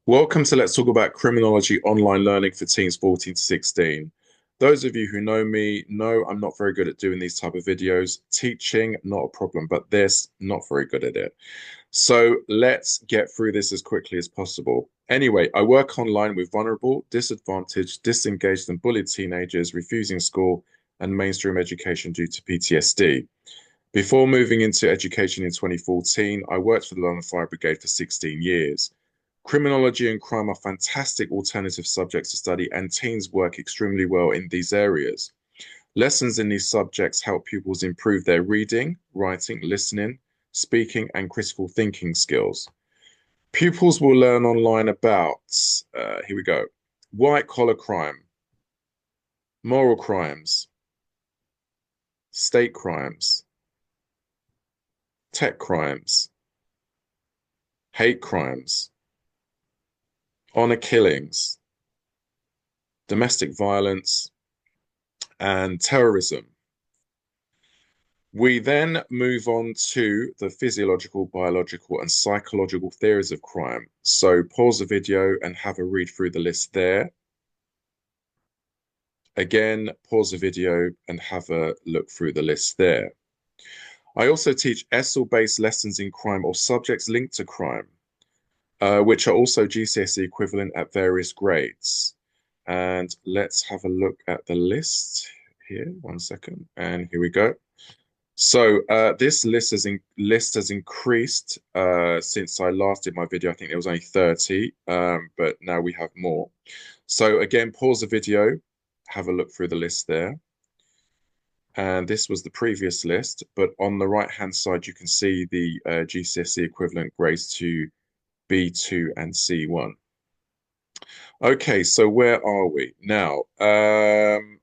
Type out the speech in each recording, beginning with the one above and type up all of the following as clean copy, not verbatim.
Welcome to Let's Talk About Criminology Online Learning for Teens 14 to 16. Those of you who know me know I'm not very good at doing these type of videos. Teaching, not a problem, but this, not very good at it. So let's get through this as quickly as possible. Anyway, I work online with vulnerable, disadvantaged, disengaged, and bullied teenagers refusing school and mainstream education due to PTSD. Before moving into education in 2014, I worked for the London Fire Brigade for 16 years. Criminology and crime are fantastic alternative subjects to study, and teens work extremely well in these areas. Lessons in these subjects help pupils improve their reading, writing, listening, speaking, and critical thinking skills. Pupils will learn online about, here we go, white collar crime, moral crimes, state crimes, tech crimes, hate crimes, honor killings, domestic violence, and terrorism. We then move on to the physiological, biological, and psychological theories of crime. So pause the video and have a read through the list there. Again, pause the video and have a look through the list there. I also teach ESL-based lessons in crime or subjects linked to crime, which are also GCSE equivalent at various grades. And let's have a look at the list here. One second. And here we go. So this list has increased since I last did my video. I think it was only 30, but now we have more. So again, pause the video, have a look through the list there. And this was the previous list, but on the right-hand side, you can see the GCSE equivalent grades to B2 and C1. Okay, so where are we now?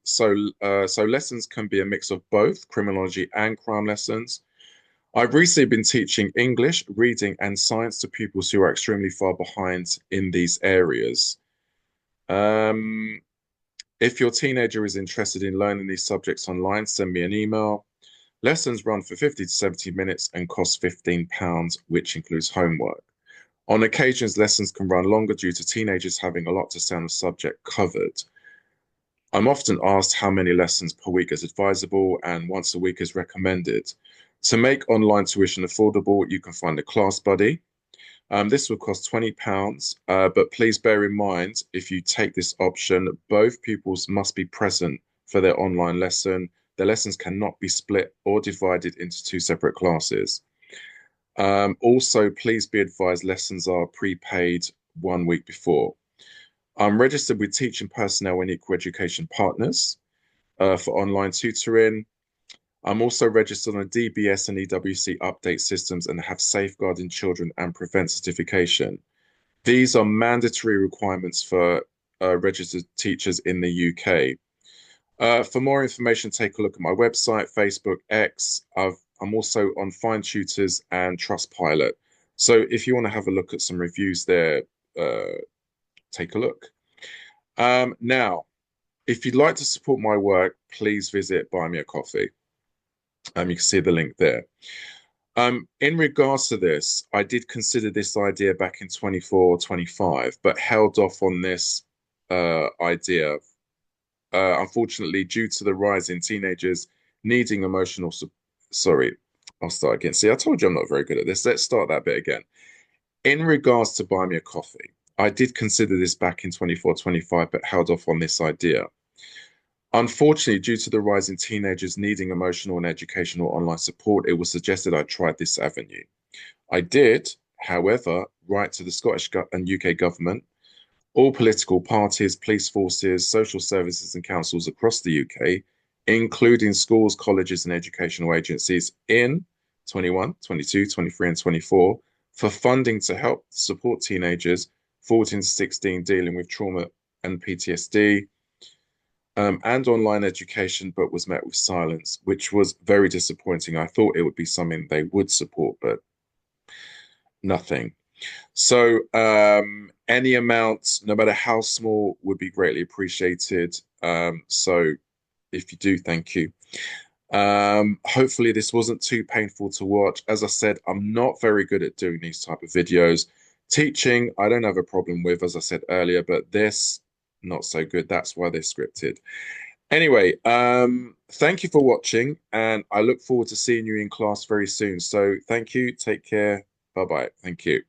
So lessons can be a mix of both criminology and crime lessons. I've recently been teaching English, reading, and science to pupils who are extremely far behind in these areas. If your teenager is interested in learning these subjects online, send me an email. Lessons run for 50 to 70 minutes and cost £15, which includes homework. On occasions, lessons can run longer due to teenagers having a lot to say on the subject covered. I'm often asked how many lessons per week is advisable, and once a week is recommended. To make online tuition affordable, you can find a class buddy. This will cost £20, but please bear in mind, if you take this option, both pupils must be present for their online lesson. The lessons cannot be split or divided into two separate classes. Also, please be advised lessons are prepaid 1 week before. I'm registered with teaching personnel and equal education partners for online tutoring. I'm also registered on DBS and EWC update systems and have safeguarding children and prevent certification. These are mandatory requirements for registered teachers in the UK. For more information, take a look at my website, Facebook, X. I'm also on Find Tutors and Trustpilot. So if you want to have a look at some reviews there, take a look. Now, if you'd like to support my work, please visit Buy Me a Coffee. You can see the link there. In regards to this, I did consider this idea back in 24, 25, but held off on this idea. Unfortunately, due to the rise in teenagers needing emotional support. Sorry, I'll start again. See, I told you I'm not very good at this. Let's start that bit again. In regards to Buy Me a Coffee, I did consider this back in 24, 25, but held off on this idea. Unfortunately, due to the rise in teenagers needing emotional and educational online support, it was suggested I tried this avenue. I did, however, write to the Scottish and UK government, all political parties, police forces, social services and councils across the UK, including schools, colleges and educational agencies in 21, 22, 23 and 24 for funding to help support teenagers 14 to 16 dealing with trauma and PTSD, and online education, but was met with silence, which was very disappointing. I thought it would be something they would support, but nothing. So any amount, no matter how small, would be greatly appreciated. So if you do, thank you. Hopefully this wasn't too painful to watch. As I said, I'm not very good at doing these type of videos. Teaching, I don't have a problem with, as I said earlier, but this, not so good. That's why they're scripted. Anyway, thank you for watching, and I look forward to seeing you in class very soon. So thank you. Take care. Bye-bye. Thank you.